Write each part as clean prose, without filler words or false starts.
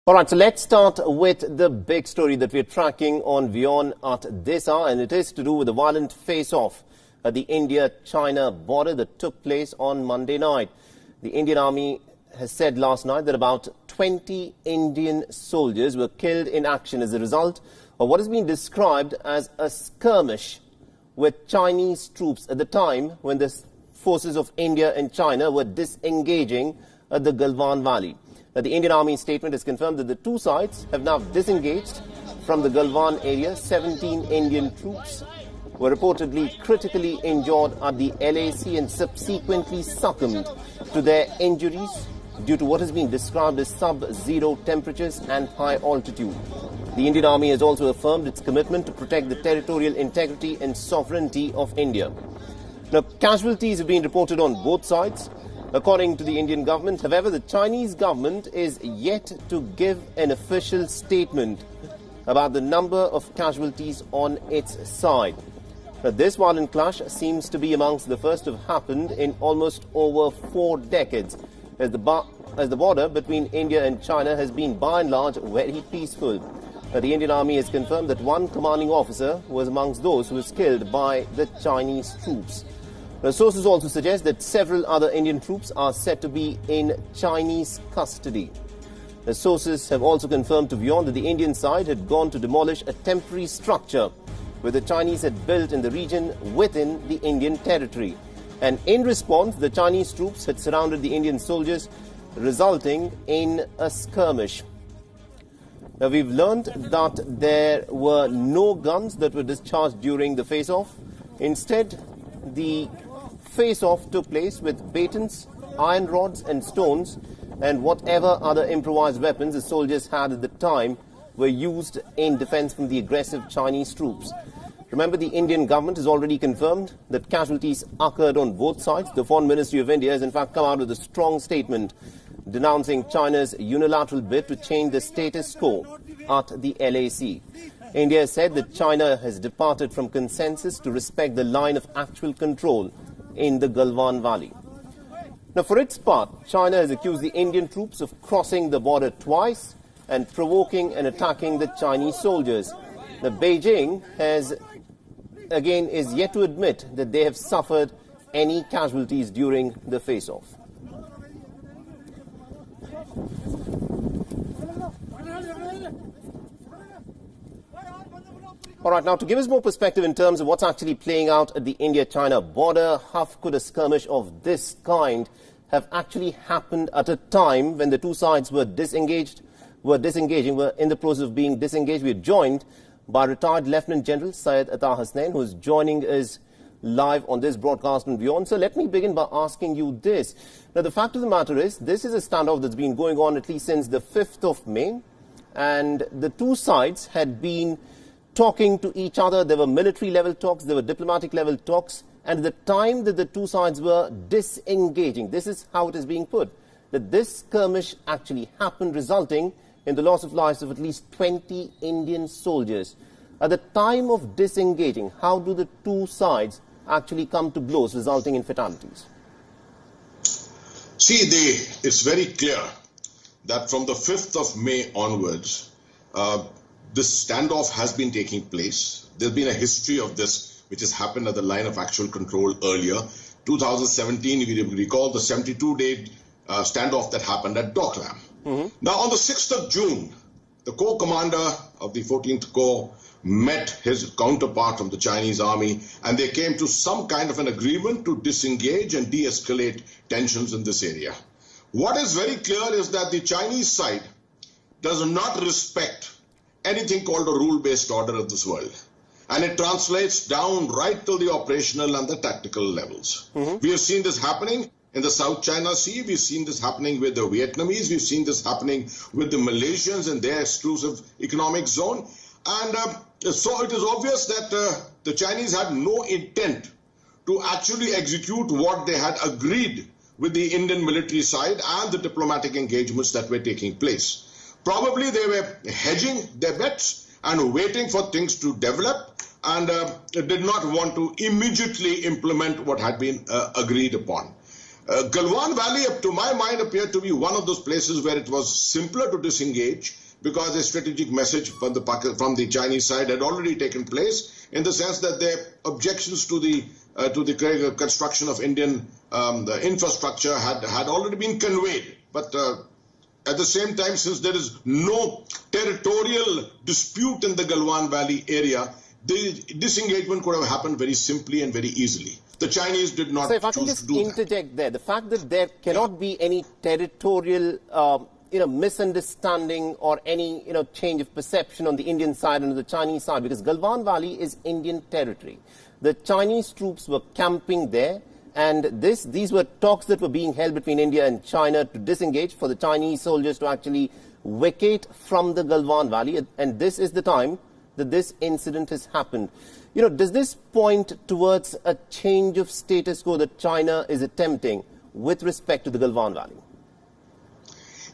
All right, so let's start with the big story that we're tracking on WION at this hour, and it is to do with the violent face-off at the India-China border that took place on Monday night. The Indian Army has said last night that about 20 Indian soldiers were killed in action as a result of what has been described as a skirmish with Chinese troops at the time when the forces of India and China were disengaging at the Galwan Valley. The Indian Army statement has confirmed that the two sides have now disengaged from the Galwan area. 17 Indian troops were reportedly critically injured at the LAC and subsequently succumbed to their injuries due to what has been described as sub-zero temperatures and high altitude. The Indian Army has also affirmed its commitment to protect the territorial integrity and sovereignty of India. Now, casualties have been reported on both sides, according to the Indian government. However, the Chinese government is yet to give an official statement about the number of casualties on its side. Now, this violent clash seems to be amongst the first to have happened in almost over 4 decades, as the border between India and China has been by and large very peaceful. Now, the Indian Army has confirmed that one commanding officer was amongst those who was killed by the Chinese troops. The sources also suggest that several other Indian troops are said to be in Chinese custody. The sources have also confirmed to WION that the Indian side had gone to demolish a temporary structure where the Chinese had built in the region within the Indian territory. And in response, the Chinese troops had surrounded the Indian soldiers, resulting in a skirmish. Now, we've learned that there were no guns that were discharged during the face-off. Instead, the face-off took place with batons, iron rods and stones, and whatever other improvised weapons the soldiers had at the time were used in defense from the aggressive Chinese troops. Remember, the Indian government has already confirmed that casualties occurred on both sides. The Foreign Ministry of India has in fact come out with a strong statement denouncing China's unilateral bid to change the status quo at the LAC. India has said that China has departed from consensus to respect the line of actual control in the Galwan Valley. Now, for its part, China has accused the Indian troops of crossing the border twice and provoking and attacking the Chinese soldiers. Now, Beijing is yet to admit that they have suffered any casualties during the face-off. All right, now to give us more perspective in terms of what's actually playing out at the India-China border, how could a skirmish of this kind have actually happened at a time when the two sides were in the process of being disengaged? We're joined by retired Lieutenant General Syed Atta Hasnain, who is joining us live on this broadcast on WION. So let me begin by asking you this. Now, the fact of the matter is, this is a standoff that's been going on at least since the 5th of May, and the two sides had been talking to each other. There were military-level talks, there were diplomatic-level talks, and at the time that the two sides were disengaging, this is how it is being put, that this skirmish actually happened, resulting in the loss of lives of at least 20 Indian soldiers. At the time of disengaging, how do the two sides actually come to blows, resulting in fatalities? See, it's very clear that from the 5th of May onwards, this standoff has been taking place. There's been a history of this, which has happened at the line of actual control earlier. 2017, if you recall, the 72-day standoff that happened at Doklam. Now, on the 6th of June, the Corps commander of the 14th Corps met his counterpart from the Chinese army, and they came to some kind of an agreement to disengage and de-escalate tensions in this area. What is very clear is that the Chinese side does not respect anything called a rule-based order of this world. And it translates down right to the operational and the tactical levels. We have seen this happening in the South China Sea. We've seen this happening with the Vietnamese. We've seen this happening with the Malaysians in their exclusive economic zone. And so it is obvious that the Chinese had no intent to actually execute what they had agreed with the Indian military side and the diplomatic engagements that were taking place. Probably they were hedging their bets and waiting for things to develop, and did not want to immediately implement what had been agreed upon. Galwan Valley, to my mind, appeared to be one of those places where it was simpler to disengage because a strategic message from the Chinese side had already taken place, in the sense that their objections to the construction of Indian the infrastructure had already been conveyed. But at the same time, since there is no territorial dispute in the Galwan Valley area, the disengagement could have happened very simply and very easily. The Chinese did not choose to do that. So if I can just interject there, the fact that there cannot be any territorial misunderstanding or any change of perception on the Indian side and the Chinese side, because Galwan Valley is Indian territory. The Chinese troops were camping there, and these were talks that were being held between India and China to disengage, for the Chinese soldiers to actually vacate from the Galwan Valley, and this is the time that this incident has happened. Does this point towards a change of status quo that China is attempting with respect to the Galwan Valley?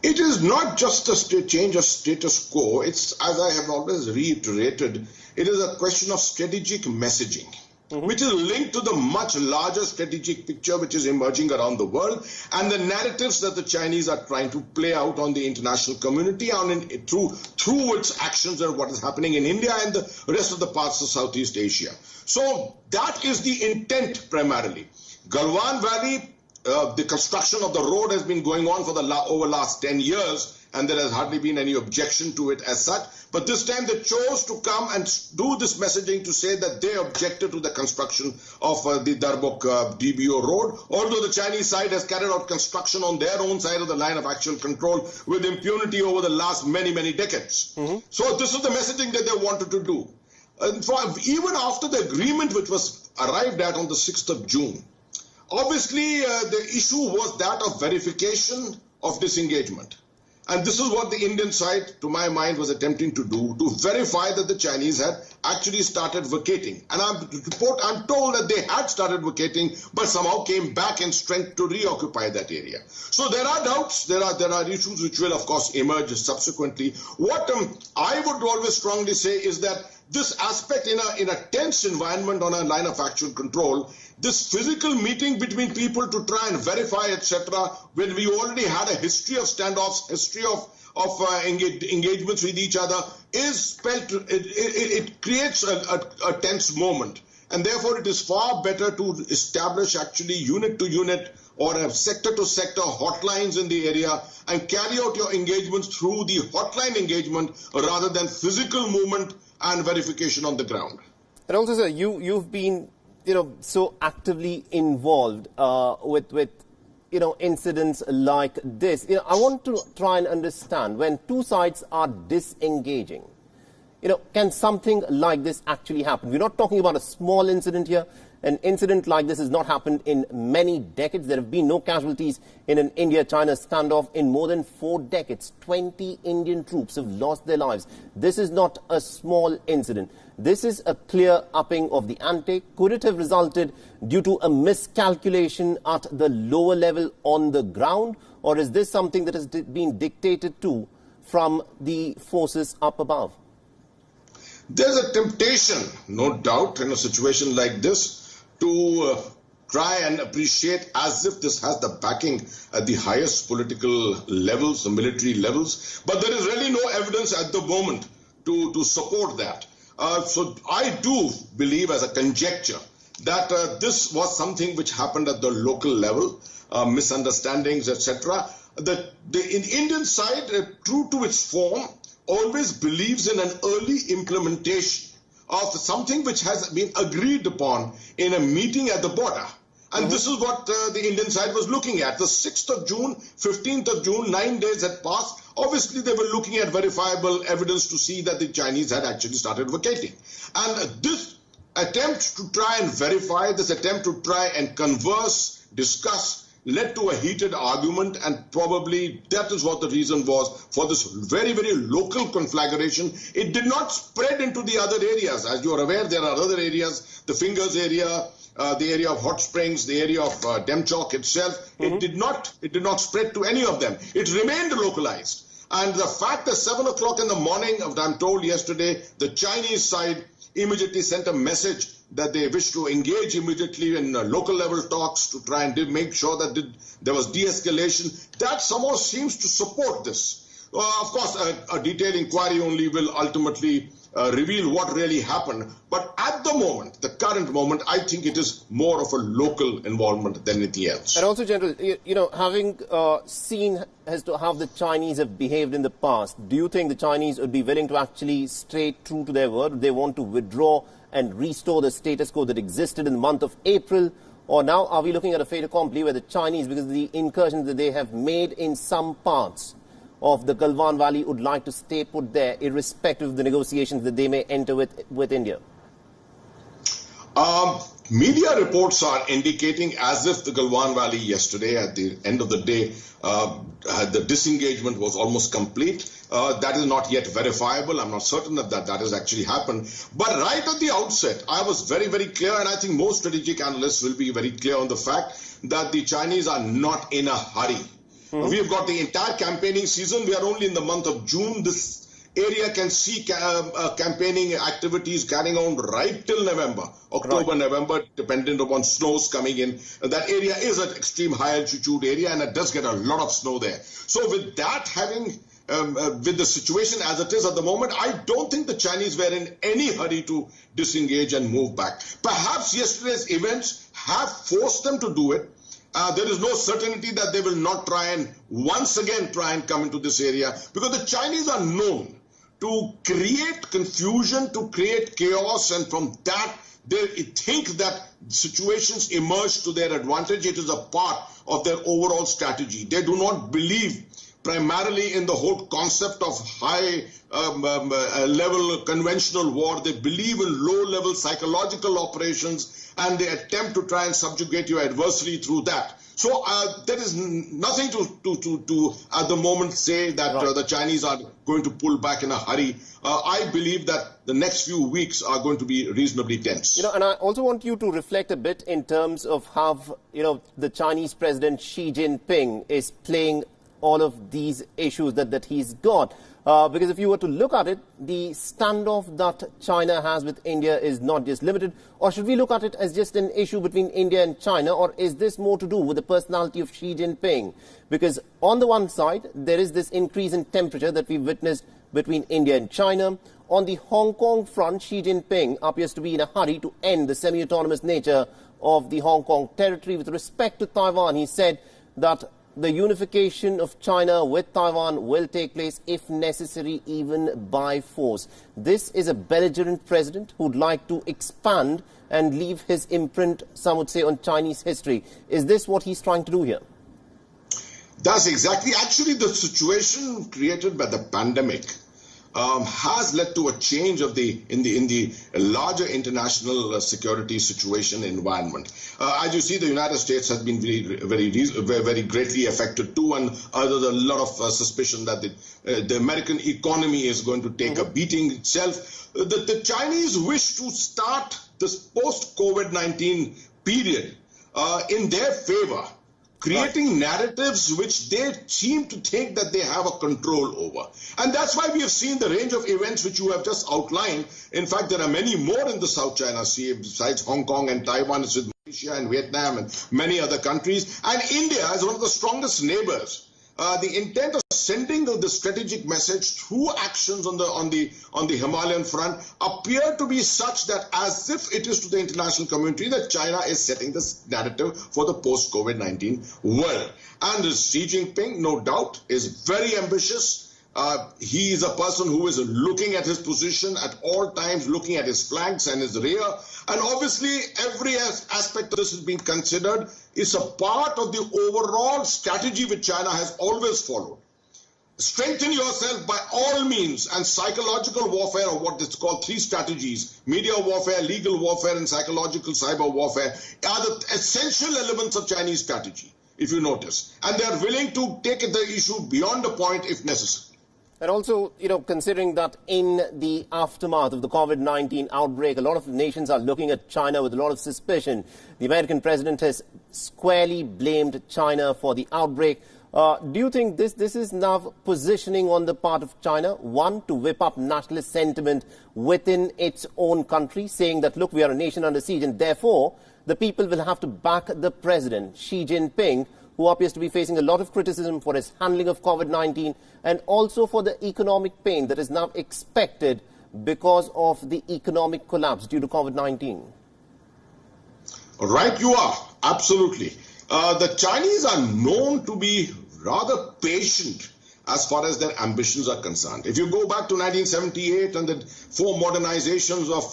It is not just a change of status quo. It's, as I have always reiterated, it is a question of strategic messaging, which is linked to the much larger strategic picture which is emerging around the world, and the narratives that the Chinese are trying to play out on the international community through its actions and what is happening in India and the rest of the parts of Southeast Asia. So that is the intent primarily. Galwan Valley, the construction of the road has been going on for over last 10 years, and there has hardly been any objection to it as such. But this time they chose to come and do this messaging to say that they objected to the construction of the Darbuk DBO road, although the Chinese side has carried out construction on their own side of the line of actual control with impunity over the last many, many decades. So this is the messaging that they wanted to do. And even after the agreement which was arrived at on the 6th of June, obviously the issue was that of verification of disengagement. And this is what the Indian side, to my mind, was attempting to do, to verify that the Chinese had actually started vacating. And I'm told that they had started vacating, but somehow came back in strength to reoccupy that area. So there are doubts, there are issues which will, of course, emerge subsequently. What I would always strongly say is that this aspect in a tense environment on a line of actual control, this physical meeting between people to try and verify, etc., when we already had a history of standoffs, history of engagements with each other, it creates a tense moment. And therefore, it is far better to establish actually unit to unit or sector to sector hotlines in the area and carry out your engagements through the hotline engagement rather than physical movement and verification on the ground. And also, sir, you've been so actively involved with incidents like this. I want to try and understand, when two sides are disengaging, can something like this actually happen? We're not talking about a small incident here. An incident like this has not happened in many decades. There have been no casualties in an India-China standoff in more than 4 decades. 20 Indian troops have lost their lives. This is not a small incident. This is a clear upping of the ante. Could it have resulted due to a miscalculation at the lower level on the ground? Or is this something that has been dictated to from the forces up above? There's a temptation, no doubt, in a situation like this to try and appreciate as if this has the backing at the highest political levels, the military levels. But there is really no evidence at the moment to support that. So I do believe, as a conjecture, that this was something which happened at the local level, misunderstandings, etc. The Indian side, true to its form, always believes in an early implementation of something which has been agreed upon in a meeting at the border. And this is what the Indian side was looking at. The 6th of June, 15th of June, 9 days had passed. Obviously, they were looking at verifiable evidence to see that the Chinese had actually started vacating. And this attempt to try and verify, this attempt to try and converse, discuss, led to a heated argument, and probably that is what the reason was for this very, very local conflagration. It did not spread into the other areas. As you are aware, there are other areas, the Fingers area, the area of Hot Springs, the area of Demchok itself. It did not spread to any of them. It remained localized. And the fact that 7 o'clock in the morning, I'm told yesterday, the Chinese side immediately sent a message that they wish to engage immediately in local level talks to try and make sure that there was de-escalation. That somehow seems to support this. Of course, a detailed inquiry only will ultimately reveal what really happened. But at the moment, the current moment, I think it is more of a local involvement than anything else. And also, General, having seen as to how the Chinese have behaved in the past, do you think the Chinese would be willing to actually stay true to their word? They want to withdraw and restore the status quo that existed in the month of April? Or now are we looking at a fait accompli where the Chinese, because of the incursions that they have made in some parts of the Galwan Valley, would like to stay put there, irrespective of the negotiations that they may enter with India? Media reports are indicating as if the Galwan Valley yesterday, at the end of the day, the disengagement was almost complete. That is not yet verifiable. I'm not certain that has actually happened. But right at the outset, I was very, very clear, and I think most strategic analysts will be very clear on the fact that the Chinese are not in a hurry. We have got the entire campaigning season. We are only in the month of June. This area can see campaigning activities carrying on right till November, October, right. November, dependent upon snows coming in. That area is an extreme high altitude area, and it does get a lot of snow there. So with that having, with the situation as it is at the moment, I don't think the Chinese were in any hurry to disengage and move back. Perhaps yesterday's events have forced them to do it. There is no certainty that they will not once again try and come into this area, because the Chinese are known to create confusion, to create chaos, and from that they think that situations emerge to their advantage. It is a part of their overall strategy. They do not believe primarily in the whole concept of high level conventional war. They believe in low level psychological operations, and they attempt to try and subjugate your adversary through that. So there is nothing to at the moment say that right. The Chinese are going to pull back in a hurry. I believe that the next few weeks are going to be reasonably tense. And I also want you to reflect a bit in terms of how, the Chinese President Xi Jinping is playing all of these issues that he's got. Because if you were to look at it, the standoff that China has with India is not just limited. Or should we look at it as just an issue between India and China? Or is this more to do with the personality of Xi Jinping? Because on the one side, there is this increase in temperature that we've witnessed between India and China. On the Hong Kong front, Xi Jinping appears to be in a hurry to end the semi-autonomous nature of the Hong Kong territory. With respect to Taiwan, he said that the unification of China with Taiwan will take place, if necessary, even by force. This is a belligerent president who would like to expand and leave his imprint, some would say, on Chinese history. Is this what he's trying to do here? That's exactly. Actually, the situation created by the pandemic has led to a change of in the larger international security situation environment. As you see, the United States has been very greatly affected too, and there's a lot of suspicion that the American economy is going to take a beating itself. The Chinese wish to start this post-COVID-19 period in their favor, creating narratives which they seem to think that they have a control over. And that's why we have seen the range of events which you have just outlined. In fact, there are many more in the South China Sea besides Hong Kong and Taiwan. It's with Malaysia and Vietnam and many other countries. And India is one of the strongest neighbors. The intent of sending the strategic message through actions on the Himalayan front appear to be such that as if it is to the international community that China is setting this narrative for the post-COVID-19 world. And Xi Jinping, no doubt, is very ambitious. He is a person who is looking at his position at all times, looking at his flanks and his rear. And obviously, every aspect of this is being considered. It's a part of the overall strategy which China has always followed. Strengthen yourself by all means, and psychological warfare, or what is called three strategies, media warfare, legal warfare, and psychological cyber warfare, are the essential elements of Chinese strategy, if you notice. And they are willing to take the issue beyond a point if necessary. And also, considering that in the aftermath of the COVID-19 outbreak, a lot of nations are looking at China with a lot of suspicion. The American president has squarely blamed China for the outbreak. Do you think this is now positioning on the part of China, one, to whip up nationalist sentiment within its own country, saying that, look, we are a nation under siege, and therefore the people will have to back the president, Xi Jinping, who appears to be facing a lot of criticism for his handling of COVID-19 and also for the economic pain that is now expected because of the economic collapse due to COVID-19? Right, you are. Absolutely. The Chinese are known to be rather patient as far as their ambitions are concerned. If you go back to 1978 and the four modernizations of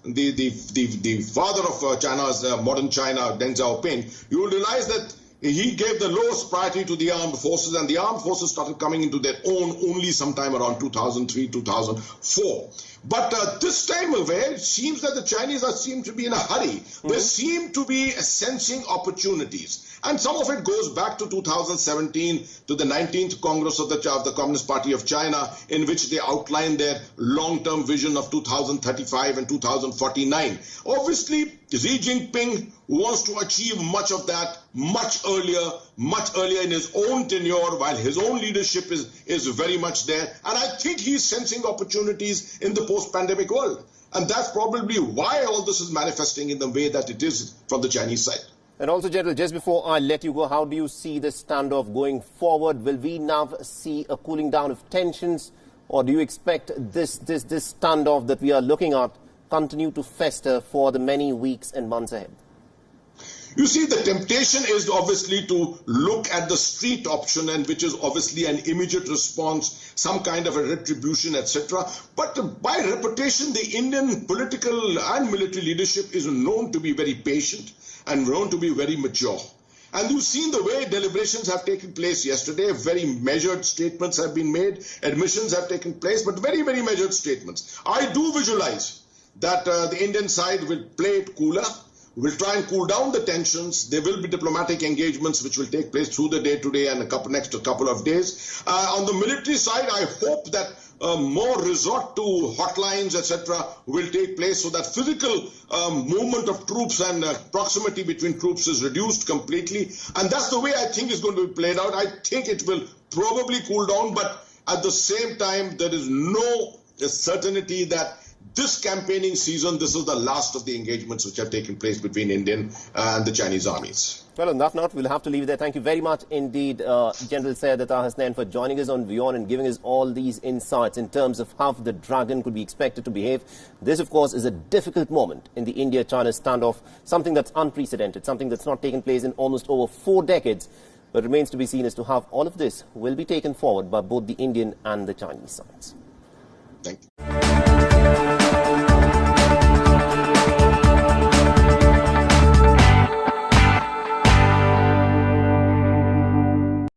the father of China's modern China, Deng Xiaoping, you will realize that he gave the lowest priority to the armed forces, and the armed forces started coming into their own only sometime around 2003, 2004. But this time away, it seems that the Chinese seem to be in a hurry. They seem to be sensing opportunities. And some of it goes back to 2017, to the 19th Congress of the Communist Party of China, in which they outlined their long-term vision of 2035 and 2049. Obviously, Xi Jinping wants to achieve much of that much earlier in his own tenure, while his own leadership is very much there. And I think he's sensing opportunities in the post-pandemic world. And that's probably why all this is manifesting in the way that it is from the Chinese side. And also, General, just before I let you go, how do you see this standoff going forward? Will we now see a cooling down of tensions, or do you expect this standoff that we are looking at continue to fester for the many weeks and months ahead? You see, the temptation is obviously to look at the street option, and which is obviously an immediate response, some kind of a retribution, etc. But by reputation, the Indian political and military leadership is known to be very patient and known to be very mature. And you've seen the way deliberations have taken place yesterday. Very measured statements have been made. Admissions have taken place, but very, very measured statements. I do visualize that the Indian side will play it cooler. We'll try and cool down the tensions. There will be diplomatic engagements which will take place through the day today and next couple of days. On the military side, I hope that more resort to hotlines, etc., will take place so that physical movement of troops and proximity between troops is reduced completely. And that's the way I think is going to be played out. I think it will probably cool down, but at the same time, there is no certainty that this campaigning season, this is the last of the engagements which have taken place between Indian and the Chinese armies. Well, on that note, we'll have to leave it there. Thank you very much indeed, General Syed Atta Hasnain, for joining us on WION and giving us all these insights in terms of how the dragon could be expected to behave. This, of course, is a difficult moment in the India-China standoff, something that's unprecedented, something that's not taken place in almost over 4 decades. But remains to be seen as to how all of this will be taken forward by both the Indian and the Chinese sides. Thank you.